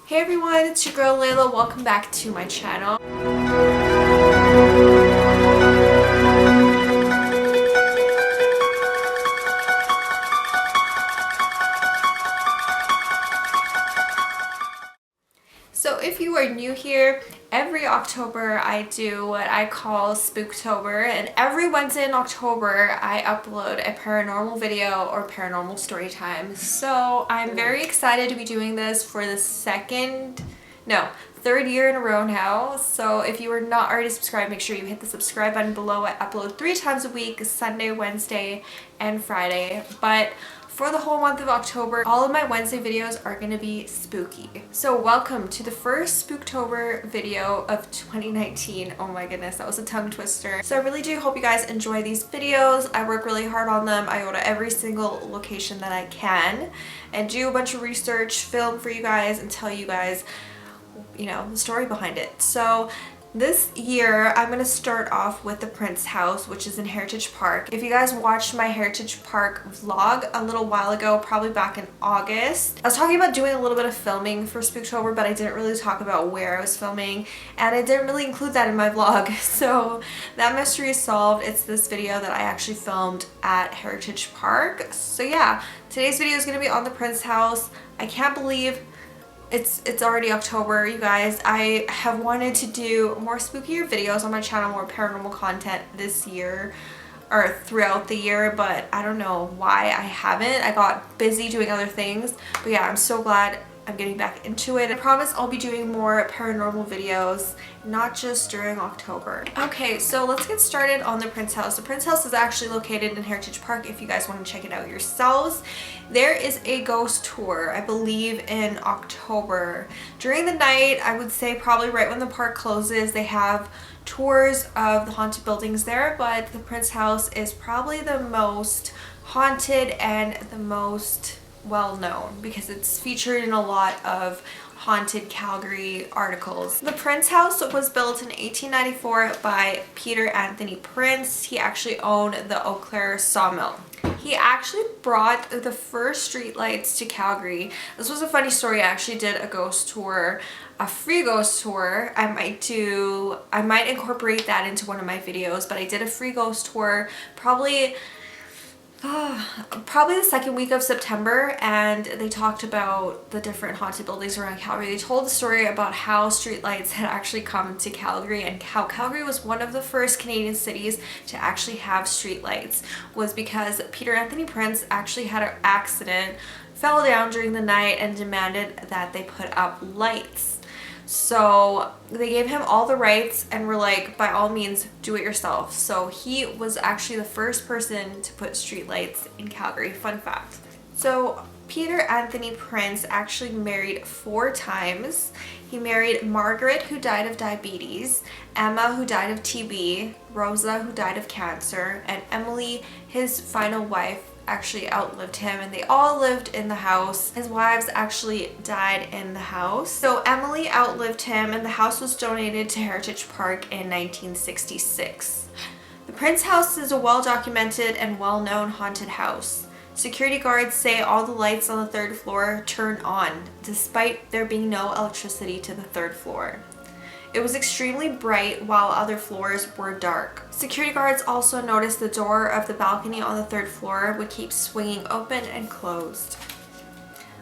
Hey everyone, it's your girl Layla. Welcome back to my channel. So if you are new here, every October I do what I call Spooktober, and every Wednesday in October I upload a paranormal video or paranormal story time. So I'm very excited to be doing this for the third year in a row now. So if you are not already subscribed, make sure you hit the subscribe button below. I upload 3 times a week, Sunday, Wednesday, and Friday. But for the whole month of October, all of my Wednesday videos are going to be spooky. So welcome to the first Spooktober video of 2019. Oh my goodness, that was a tongue twister. So I really do hope you guys enjoy these videos. I work really hard on them. I go to every single location that I can and do a bunch of research, film for you guys, and tell you guys, you know, the story behind it. So this year, I'm going to start off with the Prince House, which is in Heritage Park. If you guys watched my Heritage Park vlog a little while ago, probably back in August, I was talking about doing a little bit of filming for Spooktober, but I didn't really talk about where I was filming, and I didn't really include that in my vlog. So that mystery is solved. It's this video that I actually filmed at Heritage Park. So yeah, today's video is going to be on the Prince House. I can't believe it's already October, you guys. I have wanted to do more spookier videos on my channel, more paranormal content this year or throughout the year, but I don't know why I haven't. I got busy doing other things, but yeah, I'm so glad I'm getting back into it. I promise I'll be doing more paranormal videos, not just during October. Okay, so let's get started on the Prince House. The Prince House is actually located in Heritage Park if you guys want to check it out yourselves. There is a ghost tour, I believe, in October. During the night, I would say probably right when the park closes, they have tours of the haunted buildings there, but the Prince House is probably the most haunted and the most well known because it's featured in a lot of haunted Calgary articles. The Prince House was built in 1894 by Peter Anthony Prince. He actually owned the Eau Claire sawmill. He actually brought the first streetlights to Calgary. This was a funny story. I actually did a ghost tour, a free ghost tour. I might incorporate that into one of my videos, but I did a free ghost tour probably the second week of September, and they talked about the different haunted buildings around Calgary. They told the story about how streetlights had actually come to Calgary and how Calgary was one of the first Canadian cities to actually have streetlights, was because Peter Anthony Prince actually had an accident, fell down during the night, and demanded that they put up lights. So they gave him all the rights and were like, by all means, do it yourself. So he was actually the first person to put streetlights in Calgary. Fun fact. So Peter Anthony Prince actually married 4 times. He married Margaret, who died of diabetes, Emma, who died of TB, Rosa, who died of cancer, and Emily, his final wife, actually outlived him, and they all lived in the house. His wives actually died in the house. So Emily outlived him, and the house was donated to Heritage Park in 1966. The Prince House is a well-documented and well-known haunted house. Security guards say all the lights on the 3rd floor turn on, despite there being no electricity to the 3rd floor. It was extremely bright while other floors were dark. Security guards also noticed the door of the balcony on the 3rd floor would keep swinging open and closed.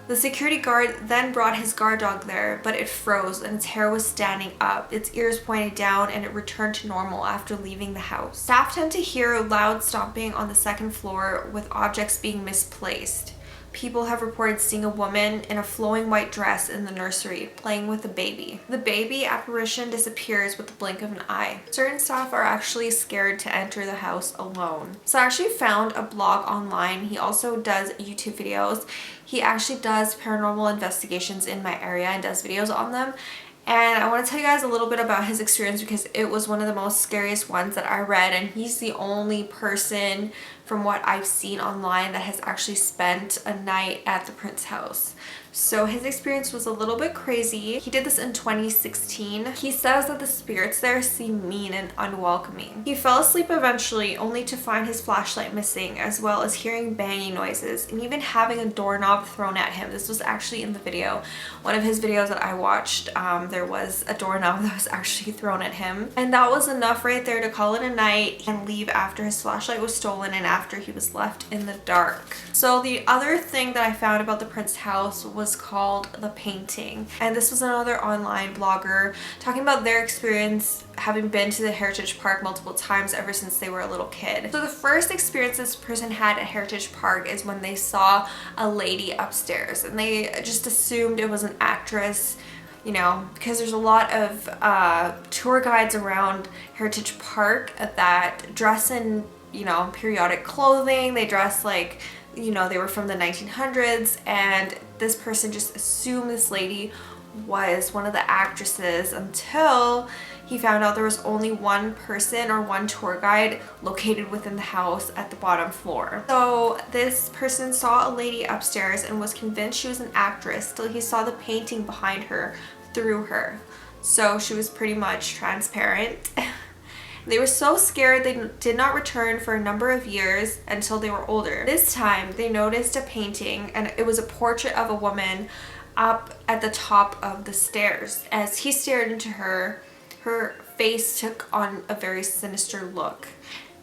The security guard then brought his guard dog there, but it froze and its hair was standing up, its ears pointed down, and it returned to normal after leaving the house. Staff tend to hear loud stomping on the 2nd floor with objects being misplaced. People have reported seeing a woman in a flowing white dress in the nursery playing with a baby. The baby apparition disappears with the blink of an eye. Certain staff are actually scared to enter the house alone. So I actually found a blog online. He also does YouTube videos. He actually does paranormal investigations in my area and does videos on them. And I want to tell you guys a little bit about his experience because it was one of the most scariest ones that I read, and he's the only person from what I've seen online that has actually spent a night at the Prince house. So his experience was a little bit crazy. He did this in 2016. He says that the spirits there seem mean and unwelcoming. He fell asleep eventually, only to find his flashlight missing, as well as hearing banging noises and even having a doorknob thrown at him. This was actually in the video. One of his videos that I watched, there was a doorknob that was actually thrown at him. And that was enough right there to call it a night and leave after his flashlight was stolen and after he was left in the dark. So the other thing that I found about the Prince house was called The Painting, and this was another online blogger talking about their experience having been to the Heritage Park multiple times ever since they were a little kid. So the first experience this person had at Heritage Park is when they saw a lady upstairs, and they just assumed it was an actress, you know, because there's a lot of tour guides around Heritage Park that dress in, you know, periodic clothing. They dress like, you know, they were from the 1900s, and this person just assumed this lady was one of the actresses until he found out there was only one person or one tour guide located within the house at the bottom floor. So this person saw a lady upstairs and was convinced she was an actress till he saw the painting behind her through her. So she was pretty much transparent. They were so scared they did not return for a number of years until they were older. This time they noticed a painting, and it was a portrait of a woman up at the top of the stairs. As he stared into her, her face took on a very sinister look,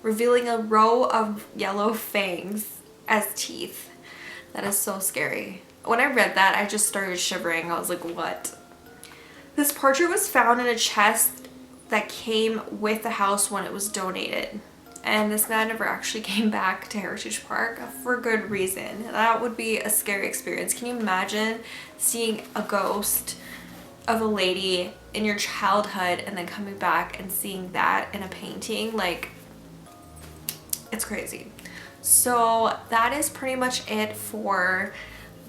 revealing a row of yellow fangs as teeth. That is so scary. When I read that, I just started shivering. I was like, what? This portrait was found in a chest that came with the house when it was donated, and this man never actually came back to Heritage Park for good reason. That would be a scary experience. Can you imagine seeing a ghost of a lady in your childhood and then coming back and seeing that in a painting? Like, it's crazy. So that is pretty much it for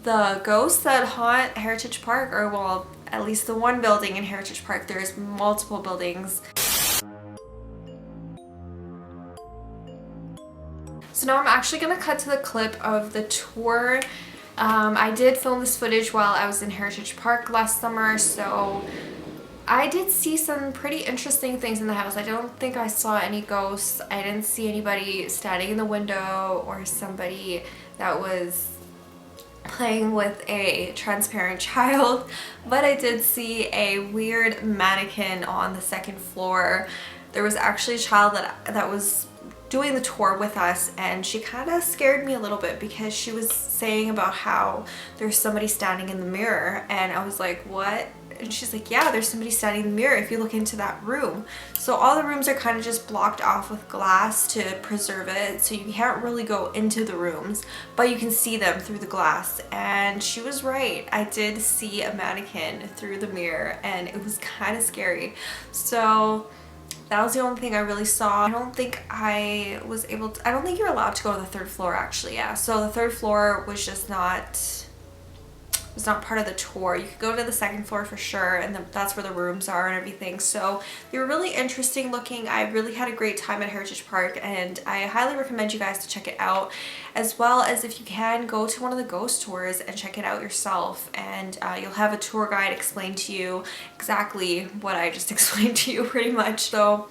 the ghosts that haunt Heritage Park, or well, at least the one building in Heritage Park. There's multiple buildings. So now I'm actually gonna cut to the clip of the tour. I did film this footage while I was in Heritage Park last summer, so I did see some pretty interesting things in the house. I don't think I saw any ghosts. I didn't see anybody standing in the window or somebody that was playing with a transparent child, but I did see a weird mannequin on the second floor. There was actually a child that was doing the tour with us, and she kind of scared me a little bit because she was saying about how there's somebody standing in the mirror, and I was like, what? And she's like, yeah, there's somebody standing in the mirror if you look into that room. So all the rooms are kind of just blocked off with glass to preserve it, so you can't really go into the rooms, but you can see them through the glass. And she was right. I did see a mannequin through the mirror, and it was kind of scary. So that was the only thing I really saw. I don't think I was able to, I don't think you're allowed to go to the third floor actually, yeah. So the third floor was just not part of the tour. You could go to the second floor for sure, and that's where the rooms are and everything. So they were really interesting looking. I really had a great time at Heritage Park, and I highly recommend you guys to check it out, as well as if you can go to one of the ghost tours and check it out yourself, and you'll have a tour guide explain to you exactly what I just explained to you pretty much. So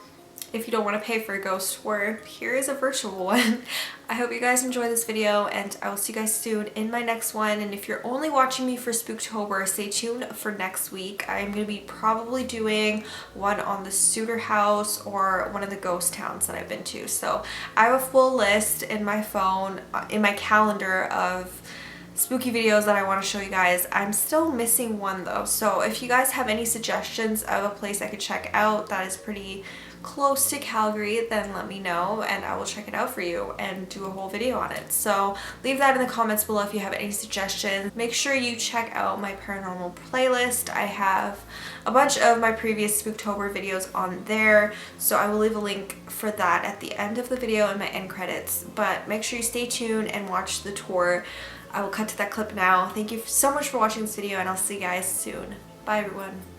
if you don't want to pay for a ghost tour, here is a virtual one. I hope you guys enjoy this video, and I will see you guys soon in my next one. And if you're only watching me for Spooktober, stay tuned for next week. I'm going to be probably doing one on the Suitor House or one of the ghost towns that I've been to. So I have a full list in my phone, in my calendar, of spooky videos that I want to show you guys. I'm still missing one though, so if you guys have any suggestions of a place I could check out that is pretty close to Calgary, then let me know and I will check it out for you and do a whole video on it. So leave that in the comments below if you have any suggestions. Make sure you check out my paranormal playlist. I have a bunch of my previous Spooktober videos on there, so I will leave a link for that at the end of the video in my end credits. But make sure you stay tuned and watch the tour. I will cut to that clip now. Thank you so much for watching this video, and I'll see you guys soon. Bye everyone.